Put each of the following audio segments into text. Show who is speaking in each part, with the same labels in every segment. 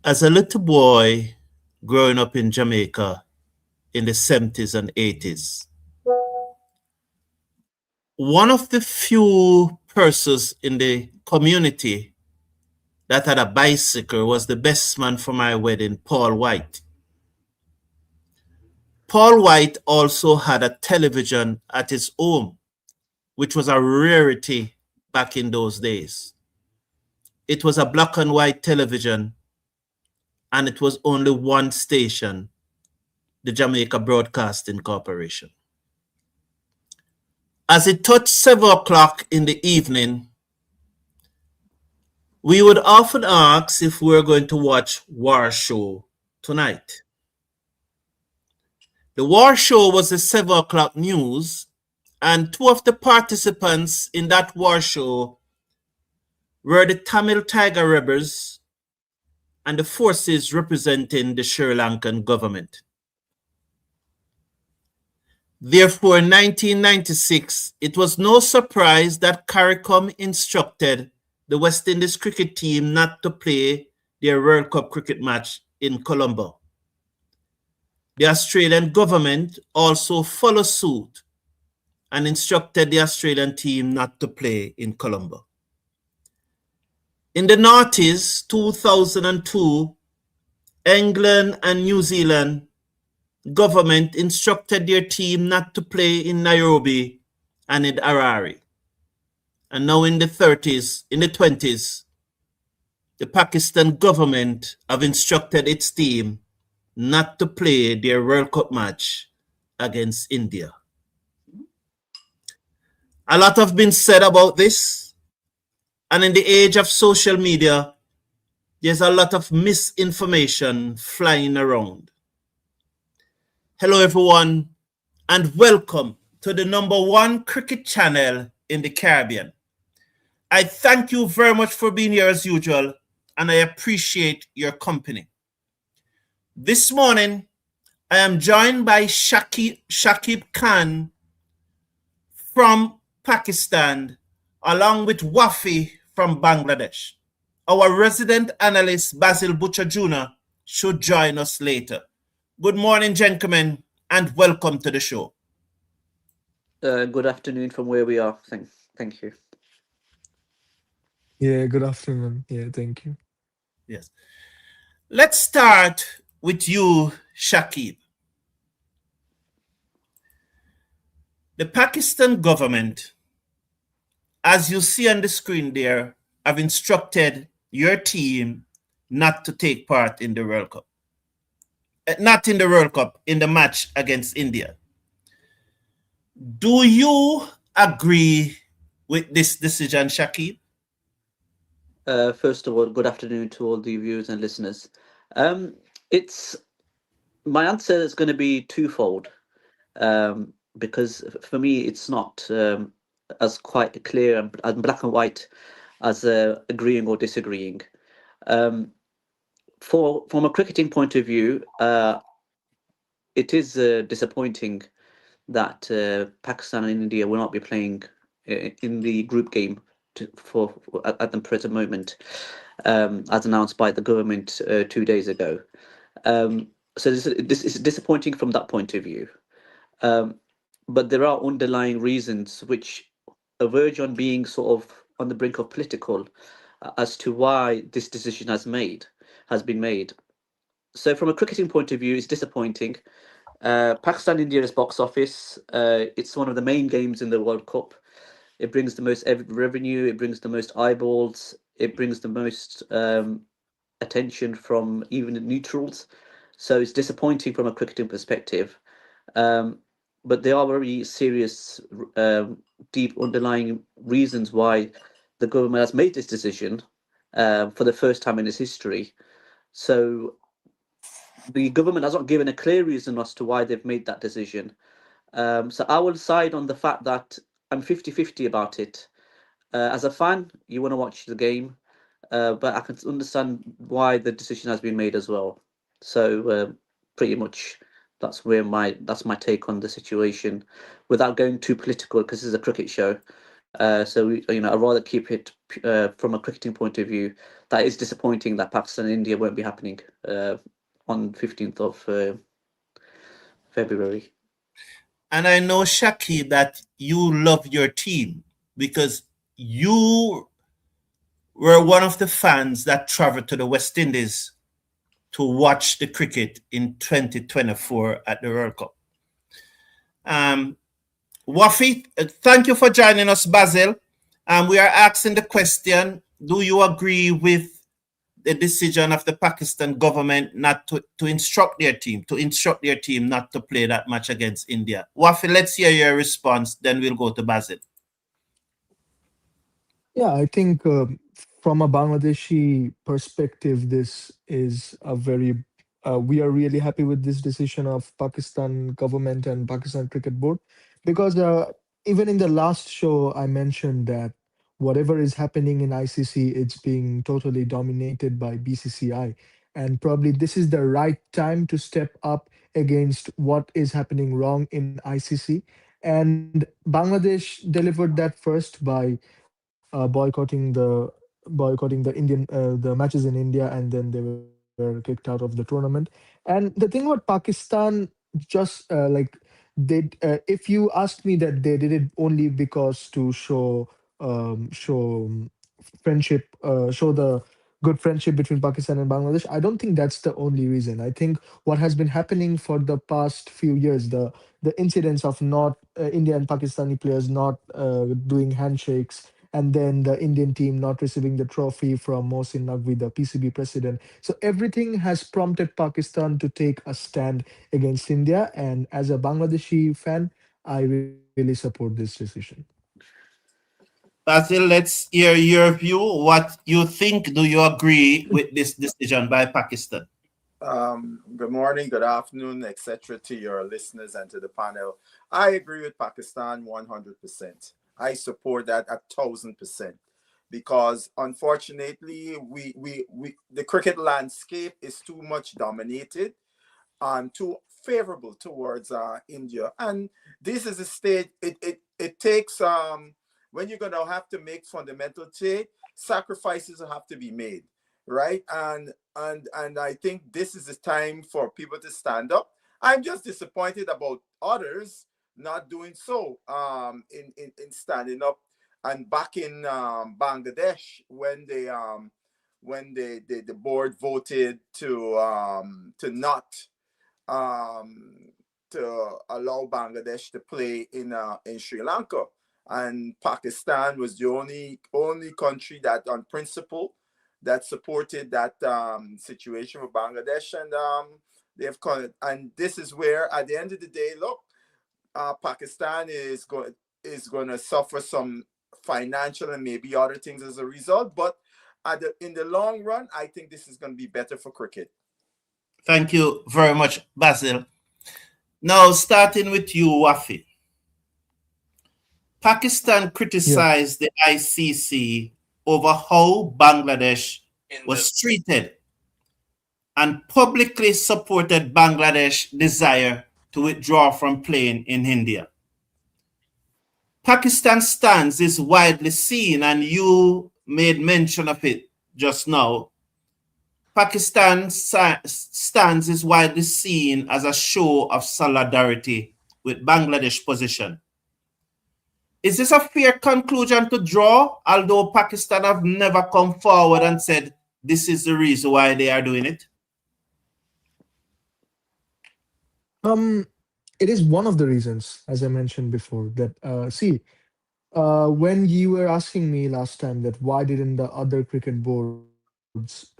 Speaker 1: As a little boy growing up in Jamaica in the 70s and 80s, one of the few persons in the community that had a bicycle was the best man for my wedding, Paul White. Paul White also had a television at his home, which was a rarity back in those days. It was a black and white television, and it was only one station, the Jamaica Broadcasting Corporation. As it touched 7 o'clock in the evening, we would often ask if we were going to watch War Show tonight. The War Show was the 7 o'clock news, and two of the participants in that War Show were the Tamil Tiger rebels and the forces representing the Sri Lankan government. Therefore, in 1996, it was no surprise that CARICOM instructed the West Indies cricket team not to play their World Cup cricket match in Colombo. The Australian government also followed suit and instructed the Australian team not to play in Colombo. In the noughties, 2002, England and New Zealand government instructed their team not to play in Nairobi and in Harare. And now in the 20s, the Pakistan government have instructed its team not to play their World Cup match against India. A lot have been said about this, and in the age of social media, there's a lot of misinformation flying around. Hello everyone, and welcome to the #1 cricket channel in the Caribbean. I thank you very much for being here as usual, and I appreciate your company. This morning, I am joined by Shakib Khan from Pakistan, along with Wafi from Bangladesh. Our resident analyst, Basil Butcher Jr., should join us later. Good morning, gentlemen, and welcome to the show.
Speaker 2: Good afternoon from where we are. Thank you.
Speaker 3: Yeah, good afternoon. Yeah, thank you.
Speaker 1: Yes. Let's start with you, Shakib. The Pakistan government, as you see on the screen there, have instructed your team not to take part in the World Cup. Not in the World Cup, in the match against India. Do you agree with this decision, Shakib?
Speaker 2: First of all, good afternoon to all the viewers and listeners. It's my answer is going to be twofold, because for me it's not as quite clear and black and white as agreeing or disagreeing. From a cricketing point of view, it is disappointing that Pakistan and India will not be playing in the group game at the present moment, as announced by the government 2 days ago. So this is disappointing from that point of view. But there are underlying reasons which verge on being sort of on the brink of political as to why this decision has been made. So from a cricketing point of view, it's disappointing. Pakistan-India's box office, it's one of the main games in the World Cup. It brings the most revenue, it brings the most eyeballs, it brings the most attention from even the neutrals. So it's disappointing from a cricketing perspective. But there are very serious, deep underlying reasons why the government has made this decision for the first time in its history. So the government has not given a clear reason as to why they've made that decision. So I will side on the fact that I'm 50-50 about it. As a fan, you want to watch the game, but I can understand why the decision has been made as well. So pretty much that's my take on the situation, without going too political, because this is a cricket show. So I'd rather keep it from a cricketing point of view. That is disappointing that Pakistan and India won't be happening on 15th of February.
Speaker 1: And I know, Shaki, that you love your team because you were one of the fans that traveled to the West Indies to watch the cricket in 2024 at the World Cup. Um, Wafi, thank you for joining us, Basil. We are asking the question, do you agree with the decision of the Pakistan government not to instruct their team not to play that match against India? Wafi, let's hear your response, then we'll go to Basil.
Speaker 3: Yeah, I think from a Bangladeshi perspective, this is a very we are really happy with this decision of Pakistan government and Pakistan Cricket Board because even in the last show I mentioned that whatever is happening in ICC, it's being totally dominated by BCCI, and probably this is the right time to step up against what is happening wrong in ICC. And Bangladesh delivered that first by boycotting the the matches in India, and then they were kicked out of the tournament. And the thing about Pakistan, just if you asked me that they did it only because to show friendship, show the good friendship between Pakistan and Bangladesh, I don't think that's the only reason. I think what has been happening for the past few years, the incidents of not India and Pakistani players not doing handshakes, and then the Indian team not receiving the trophy from Mohsin Naqvi, the PCB president. So everything has prompted Pakistan to take a stand against India. And as a Bangladeshi fan, I really support this decision.
Speaker 1: Basil, let's hear your view. What you think? Do you agree with this decision by Pakistan?
Speaker 4: Good morning, good afternoon, etc. to your listeners and to the panel. I agree with Pakistan 100%. I support that 1,000% because unfortunately, the cricket landscape is too much dominated and too favorable towards India. And this is a stage. It takes when you're gonna have to make fundamental change, sacrifices have to be made, right? And I think this is the time for people to stand up. I'm just disappointed about others not doing so in standing up and back in Bangladesh when the board voted to not um, to allow Bangladesh to play in Sri Lanka, and Pakistan was the only country that, on principle, that supported that situation with Bangladesh, and they've come. And this is where, at the end of the day, look, Pakistan is going to suffer some financial and maybe other things as a result, but in the long run, I think this is going to be better for cricket.
Speaker 1: Thank you very much, Basil. Now, starting with you, Wafi. Pakistan
Speaker 3: Yeah.
Speaker 1: criticized the ICC over how Bangladesh was treated and publicly supported Bangladesh's desire to withdraw from playing in India. Pakistan's stance is widely seen, and you made mention of it just now. Pakistan's stance is widely seen as a show of solidarity with Bangladesh position. Is this a fair conclusion to draw, although Pakistan have never come forward and said this is the reason why they are doing it?
Speaker 3: Um, it is one of the reasons, as I mentioned before, that see, when you were asking me last time that why didn't the other cricket boards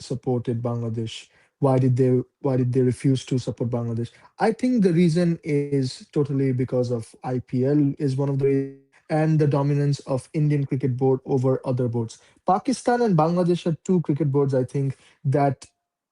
Speaker 3: supported Bangladesh? Why did they refuse to support Bangladesh? I think the reason is totally because of IPL is one of the reasons, and the dominance of Indian Cricket Board over other boards. Pakistan and Bangladesh are two cricket boards, I think, that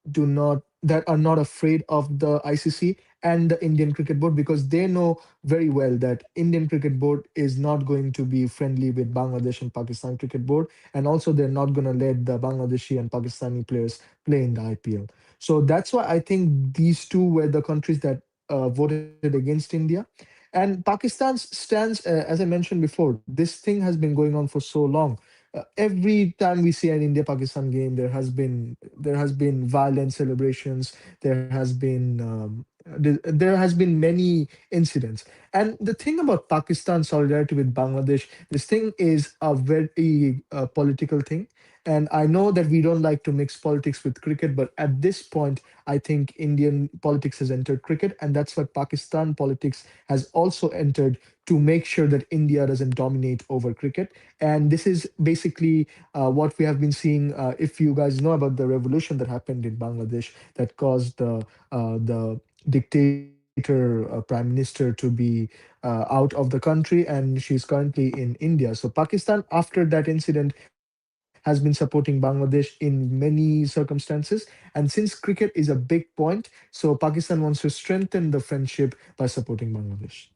Speaker 3: that are not afraid of the ICC and the Indian Cricket Board, because they know very well that Indian Cricket Board is not going to be friendly with Bangladesh and Pakistan Cricket Board, and also they're not going to let the Bangladeshi and Pakistani players play in the IPL. So that's why I think these two were the countries that voted against India. And Pakistan stands, as I mentioned before, this thing has been going on for so long. Every time we see an India-Pakistan game, there has been violent celebrations. There has been many incidents. And the thing about Pakistan solidarity with Bangladesh, this thing is a very political thing. And I know that we don't like to mix politics with cricket, but at this point, I think Indian politics has entered cricket, and that's what Pakistan politics has also entered to make sure that India doesn't dominate over cricket. And this is basically what we have been seeing. If you guys know about the revolution that happened in Bangladesh that caused the dictator prime minister to be out of the country, and she's currently in India. So Pakistan, after that incident, has been supporting Bangladesh in many circumstances. And since cricket is a big point, so Pakistan wants to strengthen the friendship by supporting Bangladesh.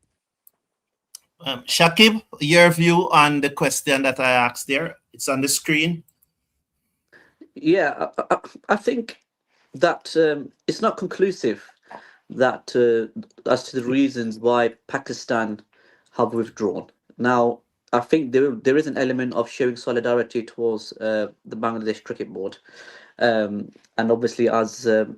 Speaker 1: Shakib, your view on the question that I asked there? It's on the screen.
Speaker 2: Yeah, I think that it's not conclusive that as to the reasons why Pakistan have withdrawn. Now, I think there is an element of showing solidarity towards the Bangladesh Cricket Board, and obviously, as the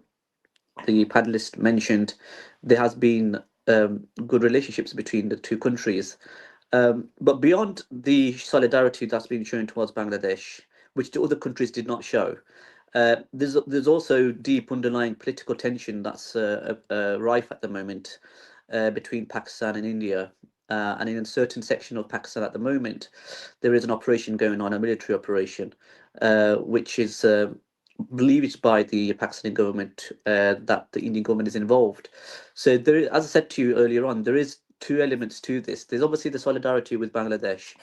Speaker 2: panelist mentioned, there has been good relationships between the two countries. But beyond the solidarity that's been shown towards Bangladesh, which the other countries did not show, there's also deep underlying political tension that's rife at the moment between Pakistan and India. And in a certain section of Pakistan at the moment, there is an operation going on, a military operation, which is believed by the Pakistani government that the Indian government is involved. So there, as I said to you earlier on, there is two elements to this. There's obviously the solidarity with Bangladesh,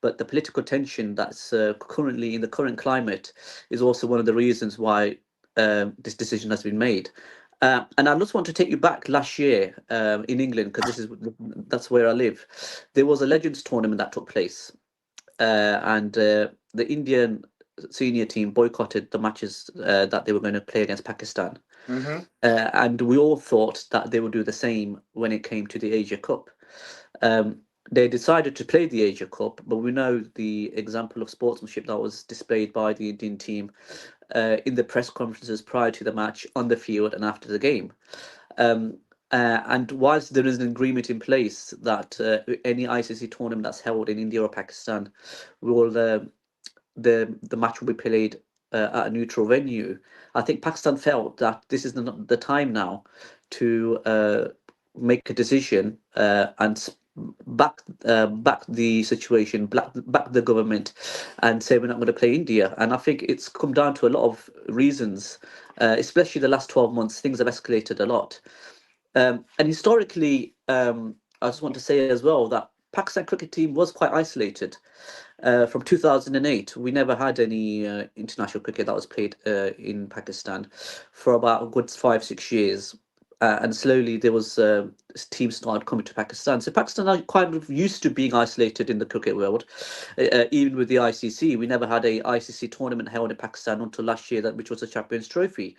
Speaker 2: but the political tension that's currently in the current climate is also one of the reasons why this decision has been made. And I just want to take you back last year in England, because that's where I live. There was a Legends tournament that took place, and the Indian senior team boycotted the matches that they were going to play against Pakistan.
Speaker 4: Mm-hmm.
Speaker 2: And we all thought that they would do the same when it came to the Asia Cup. They decided to play the Asia Cup, but we know the example of sportsmanship that was displayed by the Indian team in the press conferences prior to the match, on the field, and after the game. And whilst there is an agreement in place that any ICC tournament that's held in India or Pakistan will the match will be played at a neutral venue, I think Pakistan felt that this is not the time now to make a decision and back the situation, back the government, and say we're not going to play India. And I think it's come down to a lot of reasons, especially the last 12 months. Things have escalated a lot, and historically, I just want to say as well that Pakistan cricket team was quite isolated. From 2008, we never had any international cricket that was played in Pakistan for about a good 5-6 years. And slowly there was teams started coming to Pakistan. So Pakistan are kind of used to being isolated in the cricket world. Even with the ICC, we never had a ICC tournament held in Pakistan until last year, which was a Champions Trophy.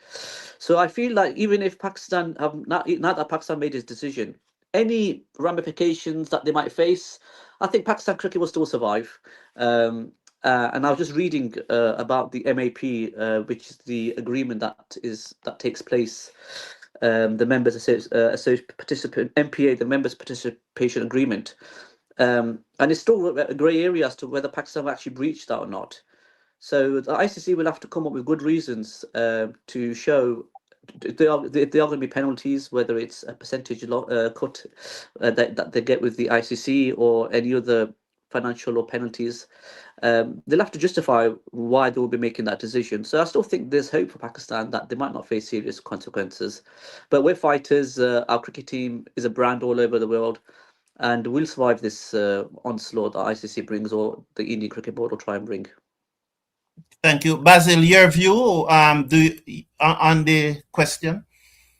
Speaker 2: So I feel like even if Pakistan have not that Pakistan made its decision, any ramifications that they might face, I think Pakistan cricket will still survive. And I was just reading about the MAP, which is the agreement that takes place, the members participant MPA, the members participation agreement, and it's still a grey area as to whether Pakistan will actually breach that or not. So the ICC will have to come up with good reasons to show if there are going to be penalties, whether it's a percentage cut that they get with the ICC or any other financial or penalties. They'll have to justify why they will be making that decision. So I still think there's hope for Pakistan that they might not face serious consequences. But we're fighters. Our cricket team is a brand all over the world, and we'll survive this onslaught that ICC brings, or the Indian Cricket Board will try and bring.
Speaker 1: Thank you. Basil, your view on the question?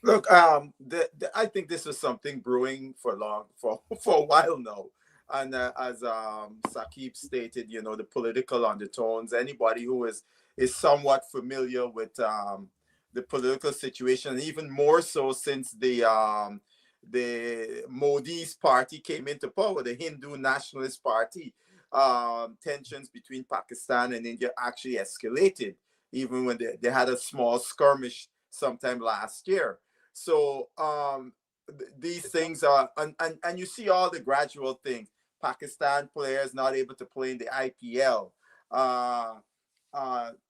Speaker 4: Look, I think this was something brewing for a while now. And as Saqib stated, the political undertones. Anybody who is somewhat familiar with the political situation, even more so since the the Modi's party came into power, the Hindu Nationalist Party, tensions between Pakistan and India actually escalated, even when they had a small skirmish sometime last year. So these things are, and you see all the gradual things. Pakistan players not able to play in the IPL.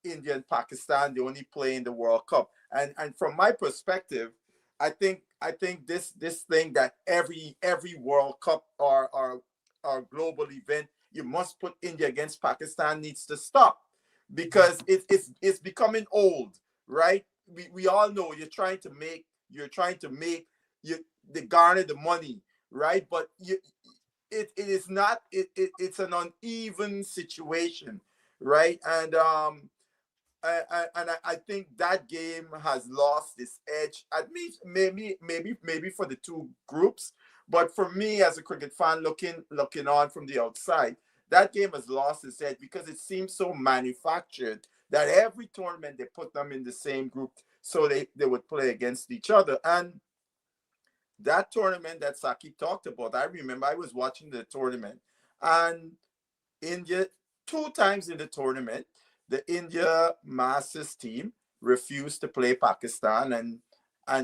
Speaker 4: India and Pakistan, they only play in the World Cup. And from my perspective, I think this thing that every World Cup or global event, you must put India against Pakistan needs to stop, because it's becoming old, right? We all know you're trying to make you they garner the money, right? But it is not it's an uneven situation, right? And I think that game has lost its edge. At least maybe for the two groups, but for me as a cricket fan, looking on from the outside, that game has lost its edge because it seems so manufactured that every tournament they put them in the same group so they would play against each other. And that tournament that Saki talked about, I remember I was watching the tournament, and India, two times in the tournament, the India Masters team refused to play Pakistan, and I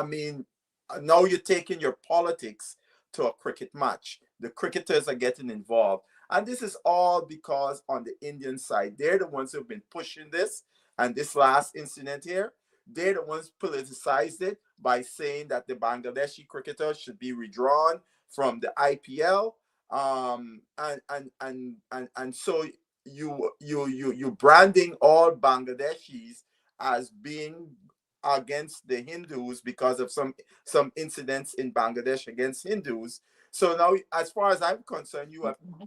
Speaker 4: mean, now you're taking your politics to a cricket match. The cricketers are getting involved. And this is all because on the Indian side, they're the ones who've been pushing this. And this last incident here, they're the ones politicized it by saying that the Bangladeshi cricketers should be withdrawn from the IPL. And so you branding all Bangladeshis as being against the Hindus because of some incidents in Bangladesh against Hindus. So now, as far as I'm concerned,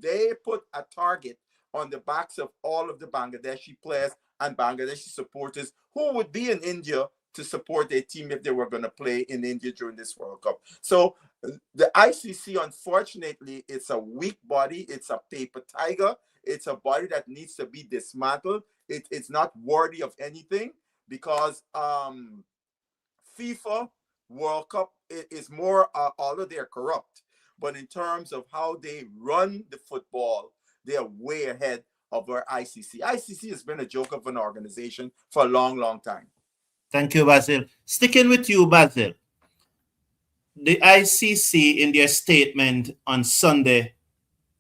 Speaker 4: they put a target on the backs of all of the Bangladeshi players and Bangladeshi supporters who would be in India to support their team if they were going to play in India during this World Cup. So the ICC, unfortunately, it's a weak body. It's a paper tiger. It's a body that needs to be dismantled. It's not worthy of anything, because FIFA World Cup is more, although they're corrupt, but in terms of how they run the football, they are way ahead of our ICC. ICC has been a joke of an organization for a long, long time.
Speaker 1: Thank you, Basil. Sticking with you, Basil. The ICC, in their statement on Sunday,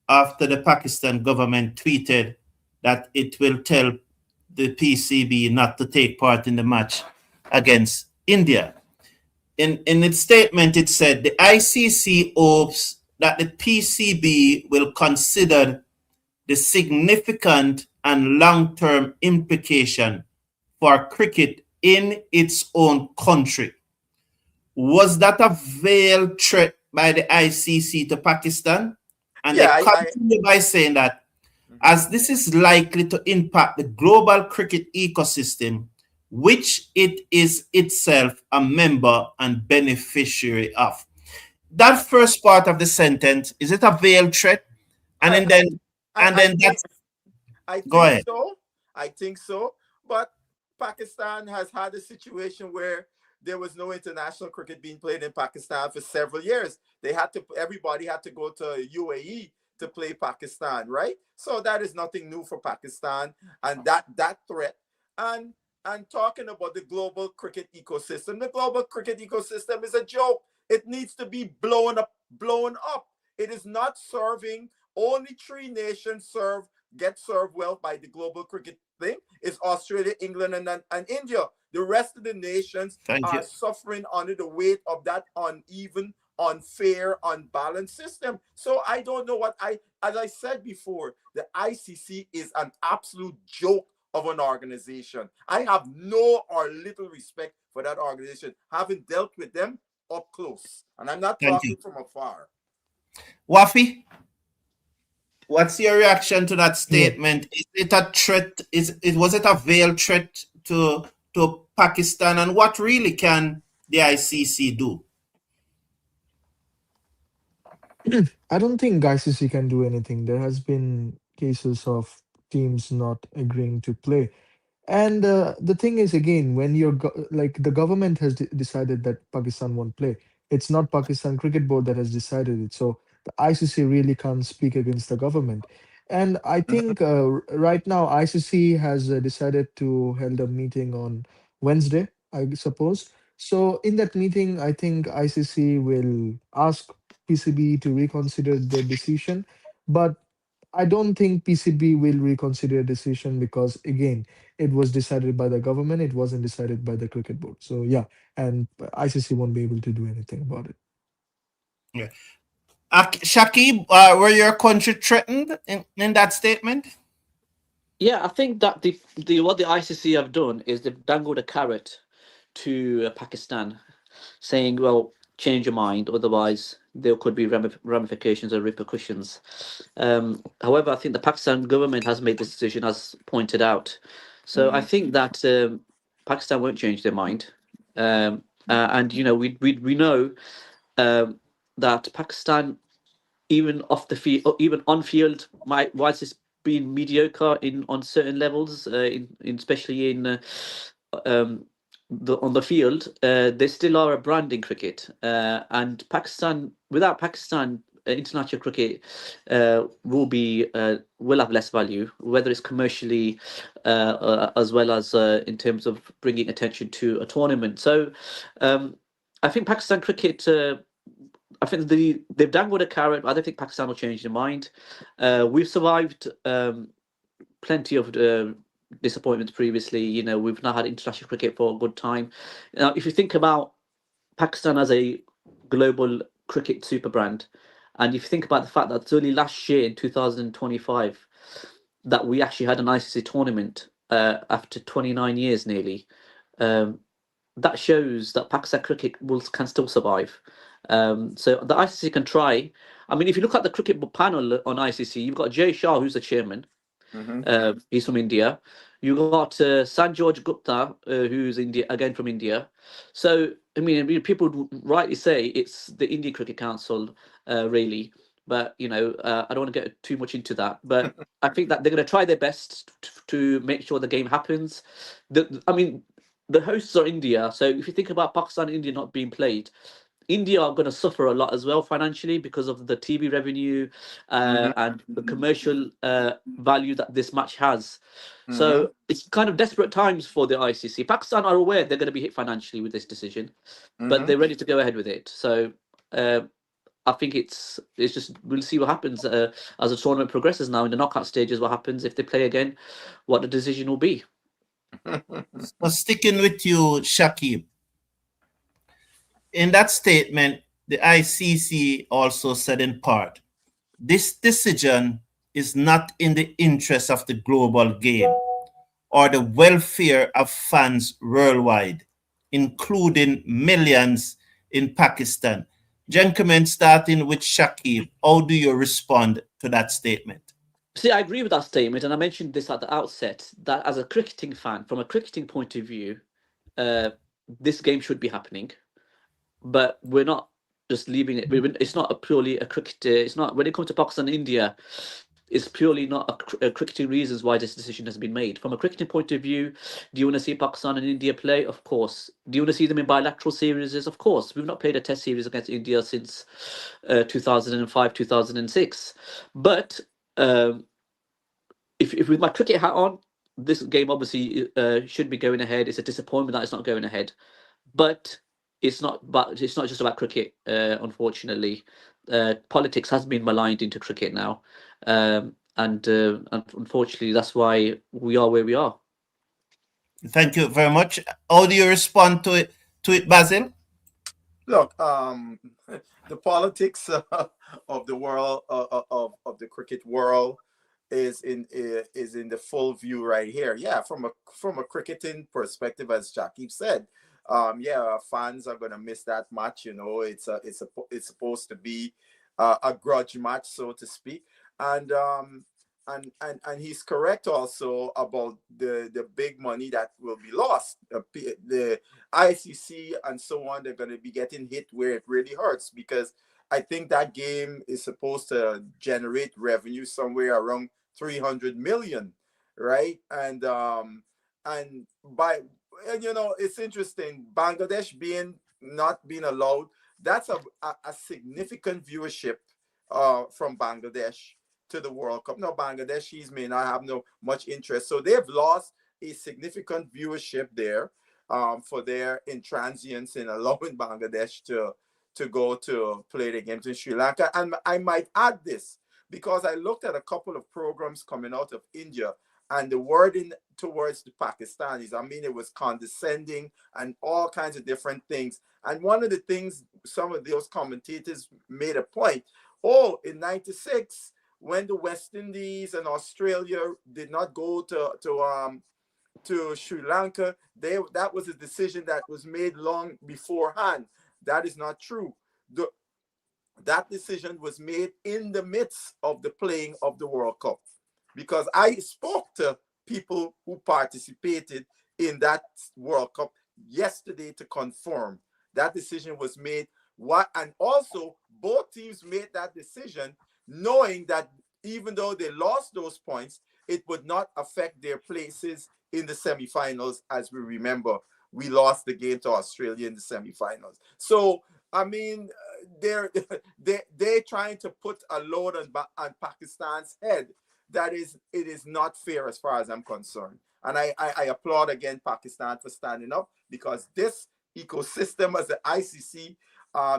Speaker 1: after the Pakistan government tweeted that it will tell the PCB not to take part in the match against India. In its statement, it said the ICC hopes that the PCB will consider the significant and long-term implication for cricket in its own country. Was that a veiled threat by the ICC to Pakistan? And
Speaker 4: Yeah,
Speaker 1: they continue by saying that as this is likely to impact the global cricket ecosystem, which it is itself a member and beneficiary of. That first part of the sentence, is it a veiled threat? And
Speaker 4: I,
Speaker 1: then
Speaker 4: I,
Speaker 1: and
Speaker 4: I
Speaker 1: then
Speaker 4: think
Speaker 1: that's
Speaker 4: I
Speaker 1: go
Speaker 4: think
Speaker 1: ahead.
Speaker 4: so. I think so. But Pakistan has had a situation where there was no international cricket being played in Pakistan for several years. Everybody had to go to UAE to play Pakistan, right? So that is nothing new for Pakistan, and that threat. And and talking about the global cricket ecosystem, the global cricket ecosystem is a joke. It needs to be blown up. It is not serving. Only three nations get served well by the global cricket thing is Australia, England, and India. The rest of the nations
Speaker 1: Thank
Speaker 4: are
Speaker 1: you.
Speaker 4: suffering under the weight of that uneven, unfair, unbalanced system. So I don't know as I said before, the ICC is an absolute joke of an organization. I have no or little respect for that organization, having dealt with them up close. And I'm not
Speaker 1: Thank you.
Speaker 4: talking from afar.
Speaker 1: Wafi, what's your reaction to that
Speaker 3: Yeah.
Speaker 1: statement? Is it a threat? Was it a veiled threat to Pakistan? And what really can the ICC do?
Speaker 3: I don't think ICC can do anything. There has been cases of teams not agreeing to play. And the thing is, again, when like the government has decided that Pakistan won't play, it's not Pakistan Cricket Board that has decided it. So the ICC really can't speak against the government. And I
Speaker 4: Mhm.
Speaker 3: think right now ICC has decided to hold a meeting on Wednesday, I suppose. So in that meeting, I think ICC will ask PCB to reconsider their decision, but I don't think PCB will reconsider a decision because again it was decided by the government. It wasn't decided by the cricket board. So yeah, and ICC won't be able to do anything about it.
Speaker 1: Yeah. Shakib, were your country threatened in that statement?
Speaker 2: Yeah, I think that the what the ICC have done is they've dangled a carrot to Pakistan, saying, "Well, change your mind, otherwise there could be ramifications or repercussions." However, I think the Pakistan government has made this decision, as pointed out. So I
Speaker 4: Mhm.
Speaker 2: think that Pakistan won't change their mind, and we know um, that Pakistan, even off the field, or even on field, might whilst it's been mediocre in on certain levels, in especially in um, on the field, they still are a brand in cricket. And Pakistan, without Pakistan, international cricket will have less value, whether it's commercially, as well as in terms of bringing attention to a tournament. So, I think Pakistan cricket. I think they've dangled a carrot. But I don't think Pakistan will change their mind. We've survived plenty of disappointments previously. We've now had international cricket for a good time. Now, if you think about Pakistan as a global cricket super brand, and if you think about the fact that it's only last year in 2025 that we actually had an ICC tournament after 29 years nearly. Um, that shows that Pakistan cricket can still survive. So the ICC can try. I mean, if you look at the cricket panel on ICC, you've got Jay Shah, who's the chairman.
Speaker 4: Mhm.
Speaker 2: He's from India. You got Sanjoj Gupta, who's India again from India. So I mean, people would rightly say it's the Indian Cricket Council, really. But I don't want to get too much into that. But I think that they're going to try their best to make sure the game happens. I mean, the hosts are India. So if you think about Pakistan and India not being played, India are going to suffer a lot as well financially because of the TV revenue
Speaker 4: Mhm.
Speaker 2: and the commercial value that this match has.
Speaker 4: Mhm.
Speaker 2: So it's kind of desperate times for the ICC. Pakistan are aware they're going to be hit financially with this decision, but
Speaker 4: Mhm.
Speaker 2: they're ready to go ahead with it. So uh, I think it's just we'll see what happens as the tournament progresses now in the knockout stages. What happens if they play again? What the decision will be.
Speaker 1: So sticking with you, Shakib, in that statement, the ICC also said in part, this decision is not in the interest of the global game or the welfare of fans worldwide, including millions in Pakistan. Gentlemen, starting with Shakib, how do you respond to that statement?
Speaker 2: See, I agree with that statement, and I mentioned this at the outset that as a cricketing fan, from a cricketing point of view, uh, this game should be happening, but we're not just leaving it. It's not purely a cricket. It's not when it comes to Pakistan and India. It's purely not cricketing reasons why this decision has been made. From a cricketing point of view, do you want to see Pakistan and India play? Of course. Do you want to see them in bilateral series? Of course. We've not played a Test series against India since 2005, 2006. But um, if with my cricket hat on, this game obviously should be going ahead. It's a disappointment that it's not going ahead, but it's not just about cricket. Unfortunately, politics has been maligned into cricket now, and unfortunately, that's why we are where we are.
Speaker 1: Thank you very much. How do you respond to it, Basil?
Speaker 4: Look, the politics of the world of the cricket world is in the full view right here. Yeah, from a cricketing perspective, as Shakib said, yeah, fans are gonna miss that match. It's supposed to be a grudge match, so to speak, and and he's correct also about the big money that will be lost. The ICC and so on, they're going to be getting hit where it really hurts because I think that game is supposed to generate revenue somewhere around 300 million, right? and by and it's interesting. Bangladesh being not being allowed, that's a significant viewership from Bangladesh to the World Cup. Now Bangladeshis may not have no much interest, so they've lost a significant viewership there for their intransience in allowing Bangladesh to go to play the games in Sri Lanka. And I might add this because I looked at a couple of programs coming out of India, and the wording towards the Pakistanis, I mean, it was condescending and all kinds of different things. And one of the things some of those commentators made a point, oh, in 96, when the West Indies and Australia did not go to Sri Lanka, that was a decision that was made long beforehand. That is not true. That decision was made in the midst of the playing of the World Cup, because I spoke to people who participated in that World Cup yesterday to confirm that decision was made. And also both teams made that decision knowing that even though they lost those points, it would not affect their places in the semifinals. As we remember, we lost the game to Australia in the semifinals. So I mean, they're trying to put a load on Pakistan's head. It is not fair as far as I'm concerned. And I applaud again Pakistan for standing up, because this ecosystem, as the ICC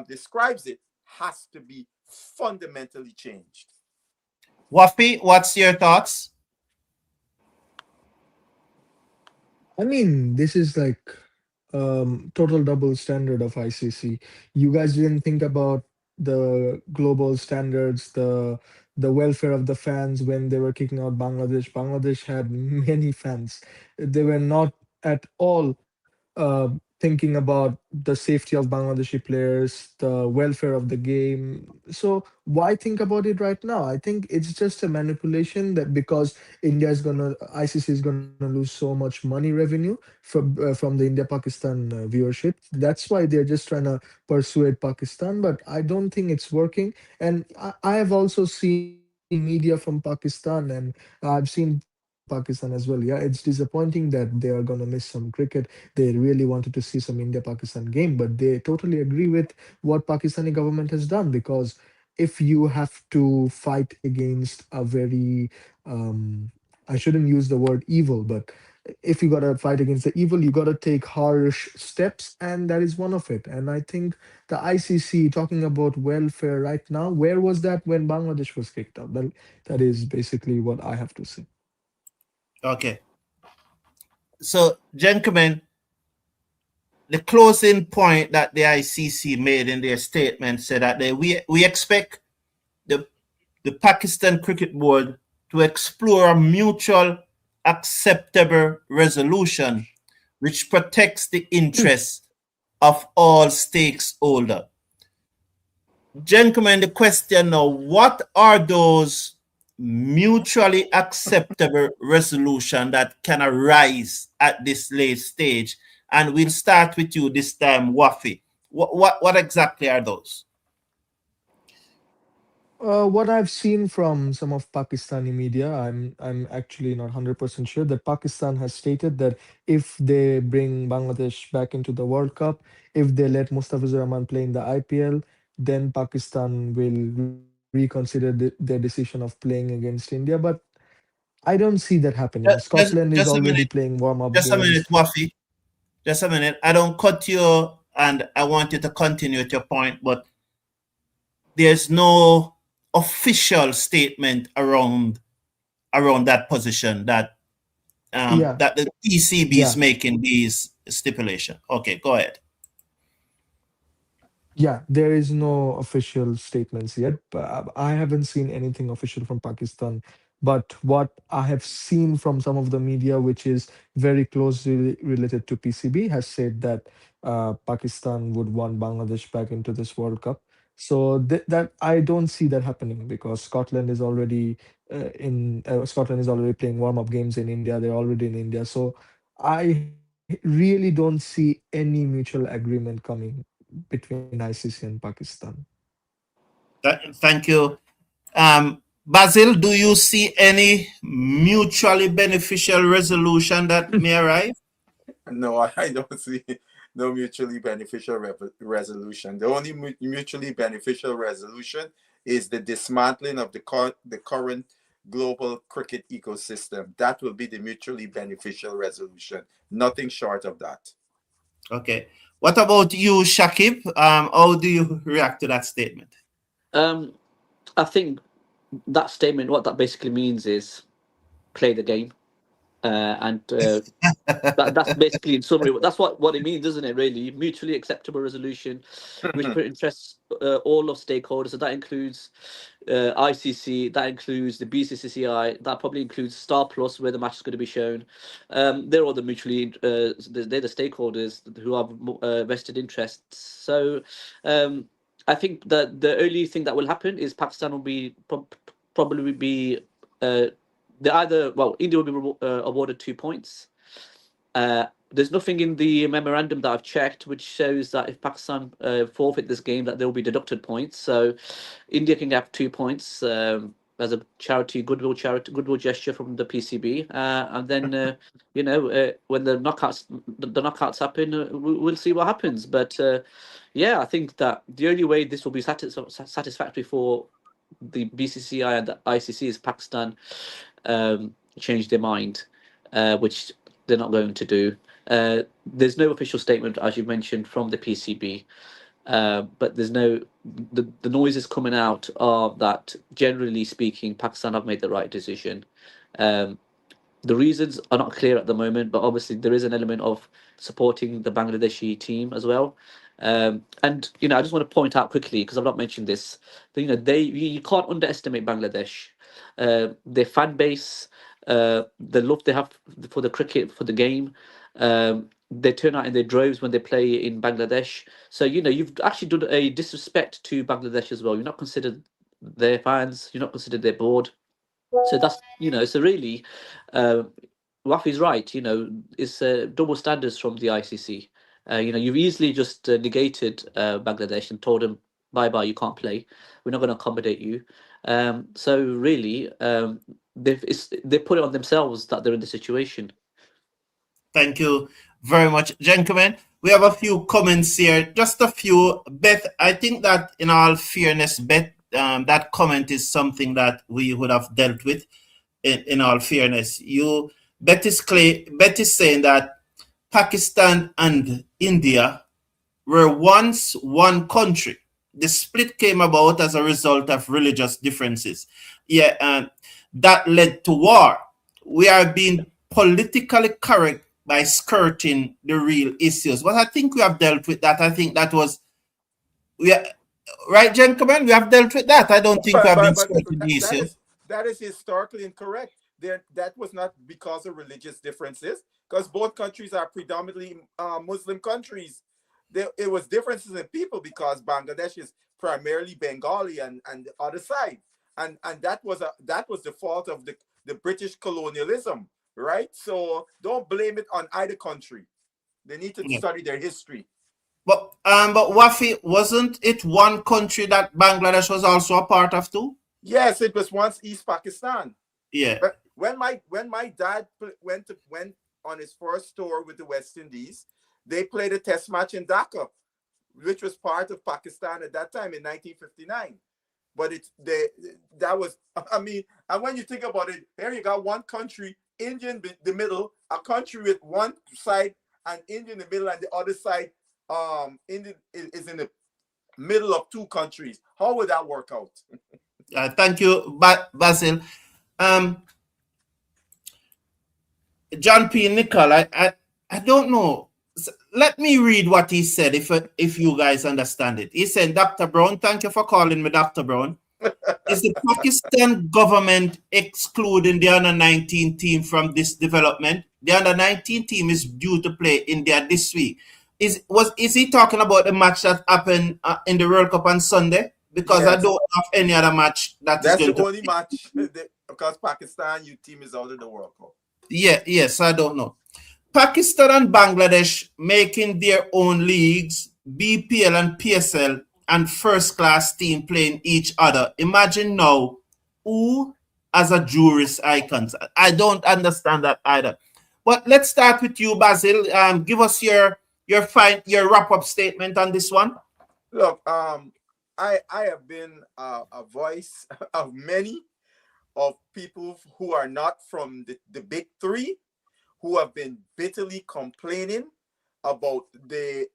Speaker 4: describes it, has to be fundamentally changed.
Speaker 1: Wafi, what's your thoughts?
Speaker 3: I mean, this is like total double standard of ICC. You guys didn't think about the global standards, the welfare of the fans when they were kicking out Bangladesh. Bangladesh had many fans. They were not at all thinking about the safety of Bangladeshi players, the welfare of the game. So why think about it right now? I think it's just a manipulation that because ICC is gonna lose so much money revenue from the India Pakistan viewership. That's why they're just trying to persuade Pakistan. But I don't think it's working. And I have also seen media from Pakistan, and I've seen Pakistan as well. Yeah, it's disappointing that they are gonna miss some cricket. They really wanted to see some India Pakistan game, but they totally agree with what Pakistani government has done, because if you have to fight against a very I shouldn't use the word evil, but if you gotta fight against the evil, you gotta take harsh steps, and that is one of it. And I think the ICC talking about welfare right now, where was that when Bangladesh was kicked out? That is basically what I have to say.
Speaker 1: Okay. So, gentlemen, the closing point that the ICC made in their statement said that we expect the Pakistan Cricket Board to explore a mutual acceptable resolution which protects the interests of all stakeholders. Gentlemen, the question now, what are those mutually acceptable resolution that can arise at this late stage? And we'll start with you this time, Wafi. What exactly are those?
Speaker 3: What I've seen from some of Pakistani media, I'm actually not 100% sure that Pakistan has stated that if they bring Bangladesh back into the World Cup, if they let Mustafizur Rahman play in the IPL, then Pakistan will reconsider their decision of playing against India. But I don't see that happening.
Speaker 1: Just,
Speaker 3: Scotland is
Speaker 1: just a
Speaker 3: already
Speaker 1: minute.
Speaker 3: playing warm-up
Speaker 1: Just a
Speaker 3: games.
Speaker 1: minute, Wafi. Just a minute. I don't cut you, and I want you to continue with your point, but there's no official statement around that position
Speaker 3: Yeah,
Speaker 1: that the PCB is
Speaker 3: yeah.
Speaker 1: making these stipulation. Okay, go ahead.
Speaker 3: Yeah, there is no official statements yet, but I haven't seen anything official from Pakistan. But what I have seen from some of the media, which is very closely related to PCB, has said that Pakistan would want Bangladesh back into this World Cup. So that I don't see that happening, because Scotland is already playing warm-up games in India. They're already in India, so I really don't see any mutual agreement coming between ICC and Pakistan.
Speaker 1: Thank you. Um, Basil, do you see any mutually beneficial resolution that may arrive?
Speaker 4: No, I don't see no mutually beneficial resolution. The only mutually beneficial resolution is the dismantling of the current global cricket ecosystem. That will be the mutually beneficial resolution. Nothing short of that.
Speaker 1: Okay. What about you, Shakib? How do you react to that statement?
Speaker 2: Um, I think that statement, what that basically means is play the game. And that's basically in summary. That's what it means, doesn't it? Really, mutually acceptable resolution, which interests all of stakeholders. So that includes ICC, that includes the BCCI, that probably includes Star Plus, where the match is going to be shown. They're all the mutually they're the stakeholders who have vested interests. So I think that the only thing that will happen is Pakistan will be probably be. They either India will be awarded 2 points. There's nothing in the memorandum that I've checked which shows that if Pakistan forfeit this game, that there will be deducted points. So India can have 2 points as a goodwill gesture from the PCB, and then when the knockouts happen, we'll see what happens. But yeah, I think that the only way this will be satisfactory for the BCCI and the ICC is Pakistan change their mind, which they're not going to do. There's no official statement, as you mentioned, from the PCB, but there's no the noises coming out are that, generally speaking, Pakistan have made the right decision. Um, the reasons are not clear at the moment, but obviously there is an element of supporting the Bangladeshi team as well. And I just want to point out quickly, because I've not mentioned this, that, you can't underestimate Bangladesh. Their fan base, the love they have for the cricket, for the game. They turn out in their droves when they play in Bangladesh. So you've actually done a disrespect to Bangladesh as well. You're not considered their fans. You're not considered their board. So that's so really, uh, Wafi's right. It's double standards from the ICC. You've easily just negated Bangladesh and told them bye bye, you can't play. We're not going to accommodate you. So really, they put it on themselves that they're in the situation.
Speaker 1: Thank you very much, gentlemen. We have a few comments here, just a few. Beth, I think that in all fairness, Beth, that comment is something that we would have dealt with. In all fairness, Beth is saying that Pakistan and India were once one country. The split came about as a result of religious differences. Yeah, and that led to war. We are being politically correct by skirting the real issues. But I think we have dealt with that. I think that was right, gentlemen. We have dealt with that. I don't think we have been skirting the issue.
Speaker 4: That is historically incorrect. That was not because of religious differences, because both countries are predominantly Muslim countries. It was differences in people, because Bangladesh is primarily Bengali and the other side, and that was the fault of the British colonialism, right? So don't blame it on either country. They need to study their history.
Speaker 1: But Wafi, wasn't it one country that Bangladesh was also a part of too?
Speaker 4: Yes, it was once East Pakistan.
Speaker 1: Yeah.
Speaker 4: But when my dad went on his first tour with the West Indies, they played a test match in Dhaka, which was part of Pakistan at that time in 1959. But and when you think about it, here you got one country, India in the middle, a country with one side and India in the middle, and the other side, India is in the middle of two countries. How would that work out?
Speaker 1: Thank you, Basil. John P. Nicol, I don't know. Let me read what he said, if you guys understand it. He said, Dr. Brown, thank you for calling me Dr. Brown. Is the Pakistan government excluding the under-19 team from this development? The under-19 team is due to play India this week. Is he talking about the match that happened in the World Cup on Sunday? Because yes. I don't have any other match that's
Speaker 4: the only match because Pakistan, your team is out of the World Cup.
Speaker 1: Yes, I don't know. Pakistan and Bangladesh making their own leagues, BPL and PSL, and first-class team playing each other. Imagine now, who as a jurist I consider. I don't understand that either. But let's start with you, Basil. Give us your wrap up statement on this one.
Speaker 4: Look, I have been a voice of many of people who are not from the big three, who have been bitterly complaining about the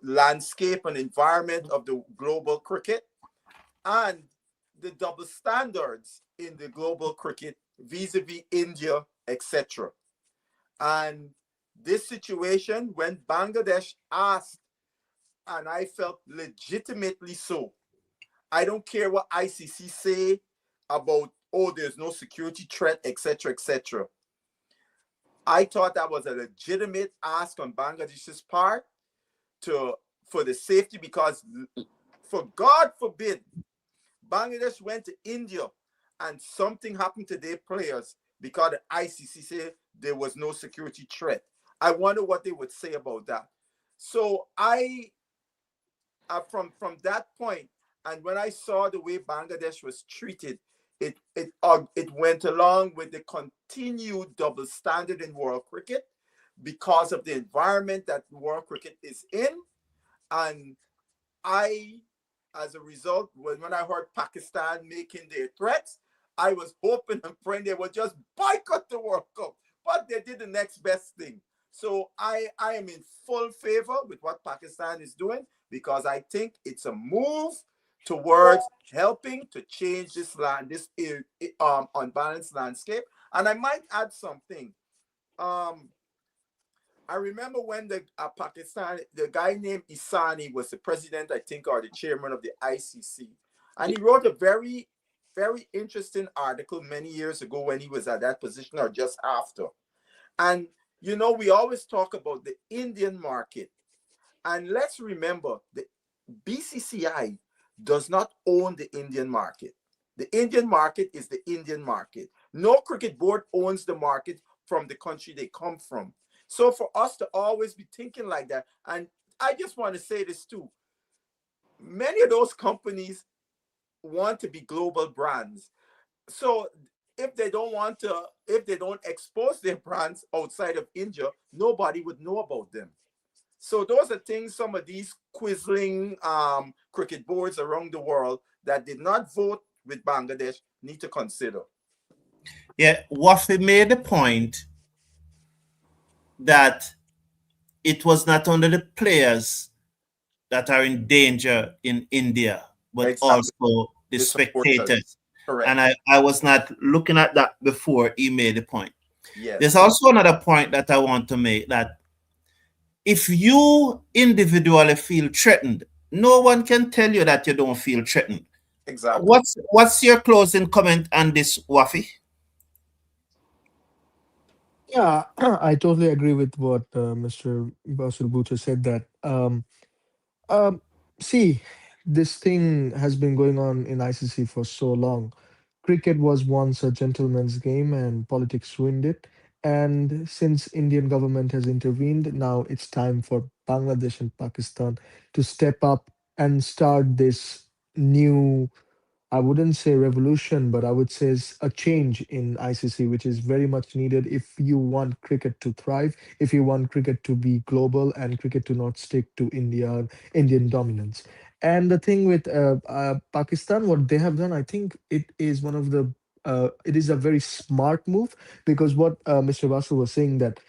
Speaker 4: landscape and environment of the global cricket and the double standards in the global cricket vis-a-vis India, etc. And this situation, when Bangladesh asked, and I felt legitimately so, I don't care what ICC say about, oh, there's no security threat, etc., etc. I thought that was a legitimate ask on Bangladesh's part to for the safety, because for God forbid Bangladesh went to India and something happened to their players because the ICC said there was no security threat. I wonder what they would say about that. So I, from that point, and when I saw the way Bangladesh was treated, it went along with the continued double standard in world cricket because of the environment that world cricket is in. And I, as a result, when I heard Pakistan making their threats, I was hoping and praying they would just boycott the World Cup. But they did the next best thing. So I am in full favor with what Pakistan is doing, because I think it's a move towards helping to change this unbalanced landscape. And I might add something. Um, I remember when the Pakistan, the guy named Isani was the president, I think, or the chairman of the ICC, and he wrote a very, very interesting article many years ago when he was at that position or just after. And you know, we always talk about the Indian market, and let's remember the BCCI does not own the Indian market. The Indian market is the Indian market. No cricket board owns the market from the country they come from. So for us to always be thinking like that, and I just want to say this too, many of those companies want to be global brands. So if they don't expose their brands outside of India, nobody would know about them. So those are things some of these quizzling cricket boards around the world that did not vote with Bangladesh need to consider.
Speaker 1: Yeah, Wafi made the point that it was not only the players that are in danger in India, but
Speaker 4: Exactly.
Speaker 1: also the
Speaker 4: The supporters.
Speaker 1: spectators.
Speaker 4: Correct.
Speaker 1: And I was not looking at that before he made the point. There's
Speaker 4: Yes.
Speaker 1: also another point that I want to make, that if you individually feel threatened, no one can tell you that you don't feel threatened.
Speaker 4: Exactly.
Speaker 1: What's your closing comment on this, Wafi?
Speaker 3: Yeah, I totally agree with what Mr. Basul Butcher said that um, see, this thing has been going on in ICC for so long. Cricket was once a gentleman's game and politics ruined it. And since Indian government has intervened, now it's time for Bangladesh and Pakistan to step up and start this new, I wouldn't say revolution, but I would say a change in ICC, which is very much needed if you want cricket to thrive, if you want cricket to be global and cricket to not stick to Indian dominance. And the thing with Pakistan, what they have done, I think it is a very smart move, because what Mr. Vasu was saying that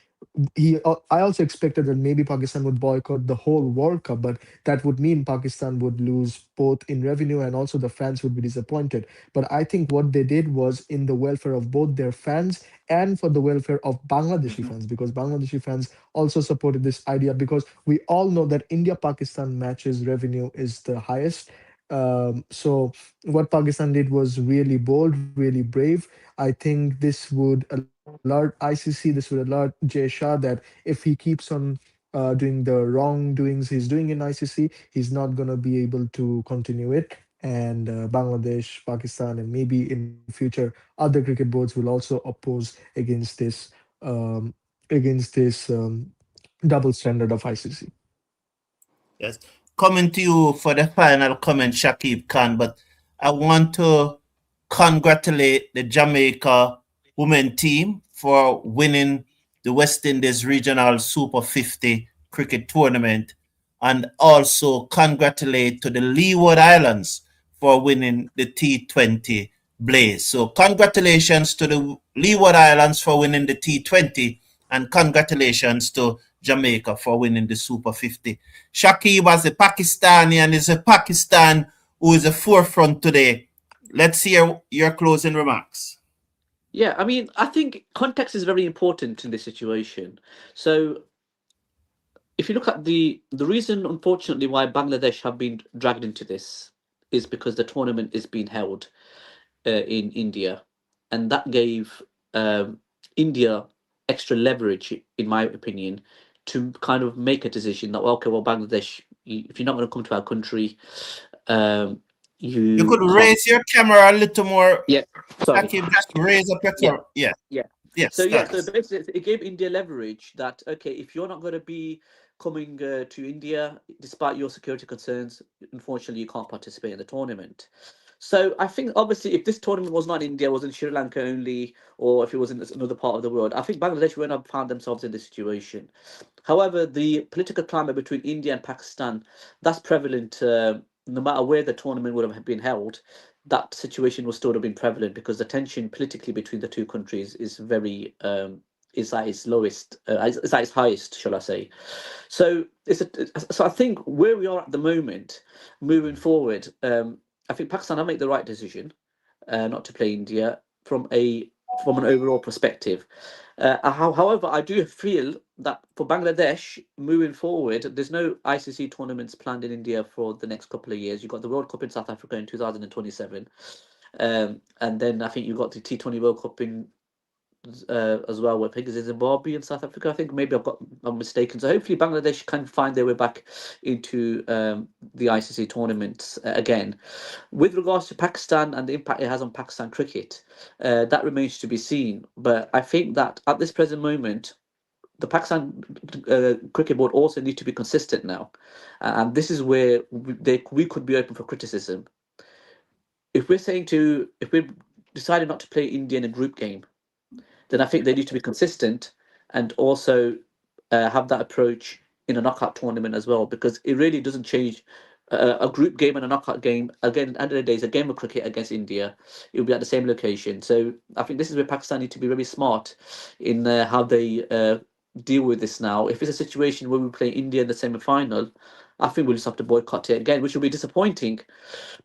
Speaker 3: I also expected that maybe Pakistan would boycott the whole World Cup, but that would mean Pakistan would lose both in revenue and also the fans would be disappointed. But I think what they did was in the welfare of both their fans and for the welfare of Bangladeshi
Speaker 4: Mhm.
Speaker 3: fans, because Bangladeshi fans also supported this idea, because we all know that India Pakistan matches revenue is the highest. So what Pakistan did was really bold, really brave. I think this would alert ICC, this would alert Jay Shah that if he keeps on doing the wrongdoings he's doing in ICC, he's not going to be able to continue it. And Bangladesh, Pakistan, and maybe in future other cricket boards will also oppose um, against this double standard of ICC.
Speaker 1: Yes. Coming to you for the final comment, Shakib Khan, but I want to congratulate the Jamaica women team for winning the West Indies Regional Super 50 cricket tournament, and also congratulate to the Leeward Islands for winning the T20 Blaze. So congratulations to the Leeward Islands for winning the T20, and congratulations to Jamaica for winning the Super 50. Shakib was a Pakistani and is a Pakistan who is a forefront today. Let's hear your closing remarks.
Speaker 2: Yeah, I mean, I think context is very important in this situation. So if you look at the reason, unfortunately, why Bangladesh have been dragged into this is because the tournament is being held in India, and that gave India extra leverage, in my opinion, to kind of make a decision that, well, okay, well, Bangladesh, if you're not going to come to our country,
Speaker 1: You could
Speaker 2: you can't.
Speaker 1: raise your camera a little more.
Speaker 2: Yeah, sorry.
Speaker 1: Shakib, just raise up your
Speaker 2: Yeah,
Speaker 1: camera. Yeah.
Speaker 2: yeah.
Speaker 1: Yes.
Speaker 2: So yeah, so basically, it gave India leverage that, okay, if you're not going to be coming to India, despite your security concerns, unfortunately, you can't participate in the tournament. So I think obviously, if this tournament was not in India, was in Sri Lanka only, or if it was in another part of the world, I think Bangladesh wouldn't have found themselves in this situation. However, the political climate between India and Pakistan, that's prevalent. No matter where the tournament would have been held, that situation will still have been prevalent because the tension politically between the two countries is very is at its lowest, is at its highest, shall I say? So so I think where we are at the moment, moving forward, I think Pakistan will make the right decision not to play India from an overall perspective. However, I do feel that for Bangladesh moving forward, there's no ICC tournaments planned in India for the next couple of years. You've got the World Cup in South Africa in 2027, and then I think you've got the T20 World Cup in as well, where I think is in Zimbabwe and South Africa. I think maybe I'm mistaken. So hopefully Bangladesh can find their way back into the ICC tournaments again. With regards to Pakistan and the impact it has on Pakistan cricket, that remains to be seen. But I think that at this present moment, the Pakistan cricket board also need to be consistent now, and this is where we could be open for criticism. If we're deciding not to play India in a group game, then I think they need to be consistent and also have that approach in a knockout tournament as well, because it really doesn't change. A group game and a knockout game, again, at the end of the day, is a game of cricket against India. It will be at the same location. So I think this is where Pakistan need to be very smart in how they deal with this now. If it's a situation where we play India in the semi-final, I think we'll just have to boycott it again, which will be disappointing.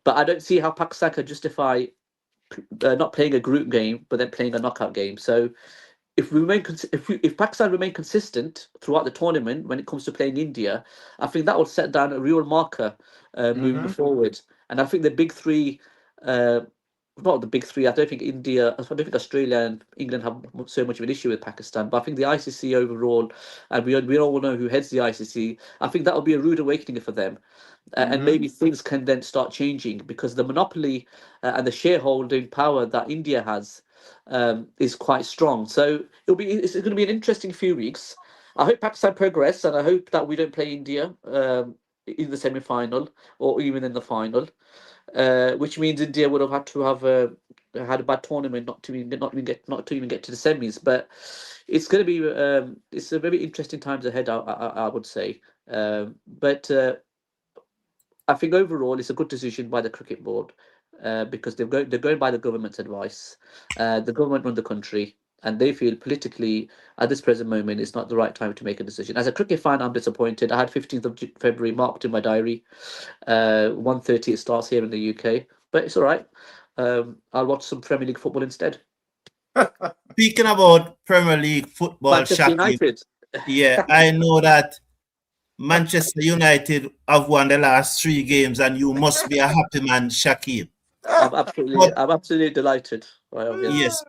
Speaker 2: But I don't see how Pakistan can justify not playing a group game, but then playing a knockout game. So if if Pakistan remain consistent throughout the tournament when it comes to playing India, I think that will set down a real marker moving forward. And I think the big three, not the big three. I don't think I don't think Australia and England have so much of an issue with Pakistan. But I think the ICC overall, and we all know who heads the ICC. I think that will be a rude awakening for them. And maybe things can then start changing because the monopoly and the shareholding power that India has is quite strong. So it's going to be an interesting few weeks. I hope Pakistan progress, and I hope that we don't play India in the semi-final or even in the final, which means India would have had to have had a bad tournament not to even get to the semis. But it's going to be it's a very interesting times ahead. I would say, but. I think overall it's a good decision by the cricket board because they're going by the government's advice. The government run the country, and they feel politically at this present moment it's not the right time to make a decision. As a cricket fan, I'm disappointed. I had 15th of February marked in my diary. 1:30 it starts here in the UK, but it's all right. I'll watch some Premier League football instead.
Speaker 1: Speaking about Premier League football,
Speaker 2: Manchester United.
Speaker 1: Yeah, I know that Manchester United have won the last 3 games, and you must be a happy man, Shakib.
Speaker 2: I'm absolutely delighted.
Speaker 1: Yes.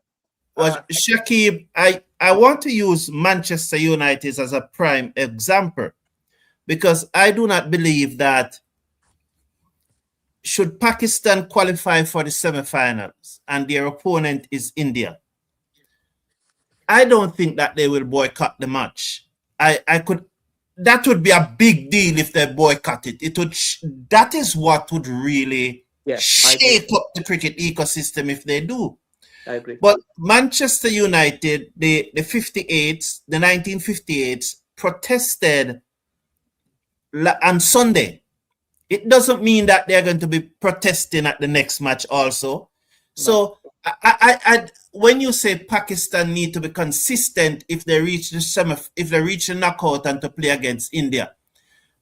Speaker 1: But Shakib, I want to use Manchester United as a prime example because I do not believe that should Pakistan qualify for the semi-finals and their opponent is India, I don't think that they will boycott the match. That would be a big deal if they boycott it. That is what would really
Speaker 2: Yeah, I agree.
Speaker 1: shake up the cricket ecosystem if they do.
Speaker 2: I agree.
Speaker 1: But Manchester United, the 58s, the 1958s, protested on Sunday. It doesn't mean that they're going to be protesting at the next match also. So when you say Pakistan need to be consistent if they reach the knockout and to play against India,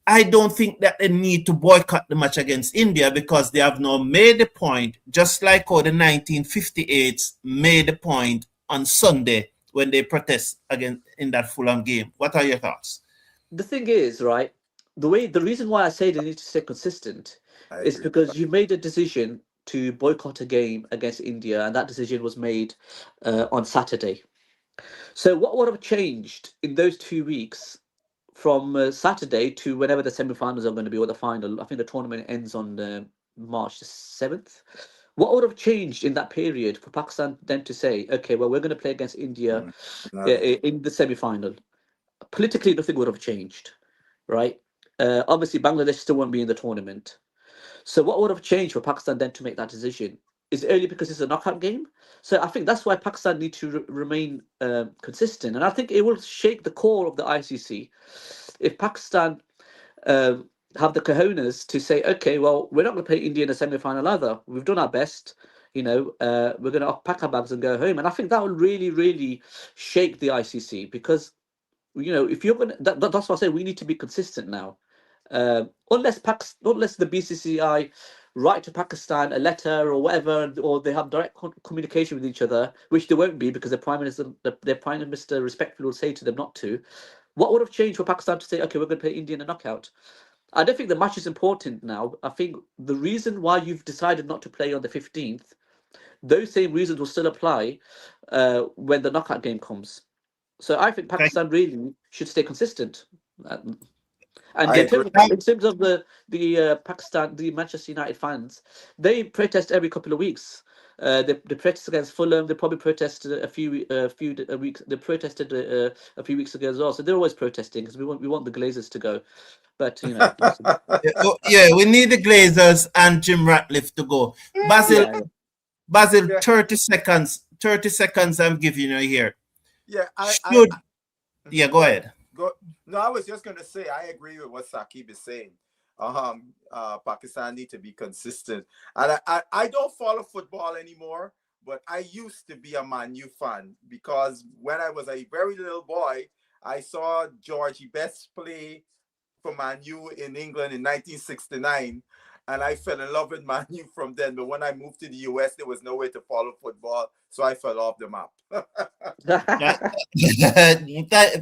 Speaker 1: I don't think that they need to boycott the match against India because they have now made the point, just like how the 1958s made the point on Sunday when they protest again in that Fulham game. What are your thoughts?
Speaker 2: The thing is, right, the reason why I say they need to stay consistent
Speaker 4: I
Speaker 2: is
Speaker 4: agree with
Speaker 2: because
Speaker 4: that.
Speaker 2: you made a decision to boycott a game against India, and that decision was made on Saturday. So what would have changed in those 2 weeks from Saturday to whenever the semi-finals are going to be or the final? I think the tournament ends on March the 7th. What would have changed in that period for Pakistan then to say, okay, well, we're going to play against India
Speaker 4: Nothing.
Speaker 2: in the semi-final? Politically, nothing would have changed, right? Obviously, Bangladesh still won't be in the tournament. So, what would have changed for Pakistan then to make that decision? Is it only because it's a knockout game? So, I think that's why Pakistan need to remain consistent, and I think it will shake the core of the ICC if Pakistan have the cojones to say, okay, well, we're not going to play India in the semi-final either. We've done our best. We're going to pack our bags and go home. And I think that will really, really shake the ICC because if you're gonna, that's why I say we need to be consistent now. Unless the BCCI write to Pakistan a letter or whatever, or they have direct communication with each other, which they won't be because their prime minister respectfully will say to them not to. What would have changed for Pakistan to say, okay, we're going to play India in a knockout? I don't think the match is important now. I think the reason why you've decided not to play on the 15th, those same reasons will still apply when the knockout game comes. So I think
Speaker 1: Thank,
Speaker 2: Pakistan really should stay consistent. And
Speaker 4: I agree.
Speaker 2: in terms of the Manchester United fans, they protest every couple of weeks. They protest against Fulham. They probably protested a few weeks. They protested a few weeks ago as well. So they're always protesting because we want the Glazers to go. But listen,
Speaker 1: yeah, we need the Glazers and Jim Ratcliffe to go. Basil,
Speaker 2: yeah,
Speaker 1: Basil,
Speaker 4: Yeah,
Speaker 1: 30 seconds. 30 seconds I'm giving you here.
Speaker 4: yeah.
Speaker 1: Should, yeah, go ahead.
Speaker 4: Go. No, I was just gonna say I agree with what Saqib is saying. Pakistan need to be consistent, and I don't follow football anymore, but I used to be a Man U fan because when I was a very little boy, I saw Georgie Best play for Man U in England in 1969, and I fell in love with Man U from then. But when I moved to the US, there was no way to follow football, so I fell off the map.
Speaker 1: Yeah.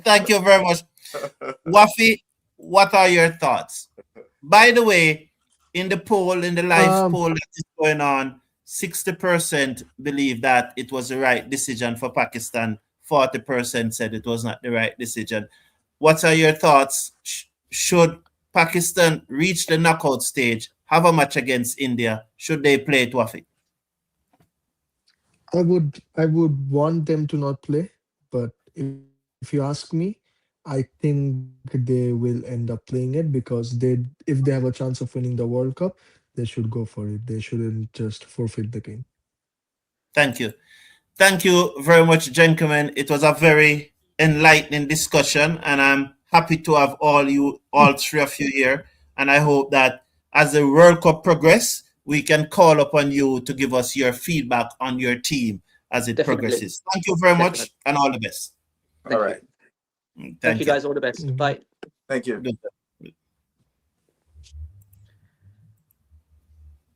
Speaker 1: Thank you very much. Wafi, what are your thoughts? By the way, in the live
Speaker 3: Um,
Speaker 1: poll that is going on, 60% believe that it was the right decision for Pakistan. 40% said it was not the right decision. What are your thoughts? Should Pakistan reach the knockout stage, have a match against India? Should they play it, Wafi?
Speaker 3: I would want them to not play, but if you ask me, I think they will end up playing it because if they have a chance of winning the World Cup, they should go for it. They shouldn't just forfeit the game.
Speaker 1: Thank you. Thank you very much, gentlemen. It was a very enlightening discussion, and I'm happy to have all three of you here. And I hope that as the World Cup progress, we can call upon you to give us your feedback on your team as it
Speaker 2: definitely,
Speaker 1: progresses. Thank you very
Speaker 2: definitely.
Speaker 1: much, and all the best.
Speaker 4: All
Speaker 2: Thank you,
Speaker 4: right.
Speaker 2: thank you
Speaker 1: Thank you.
Speaker 2: guys. All the best.
Speaker 3: Mhm.
Speaker 2: Bye.
Speaker 4: Thank you.
Speaker 1: Good.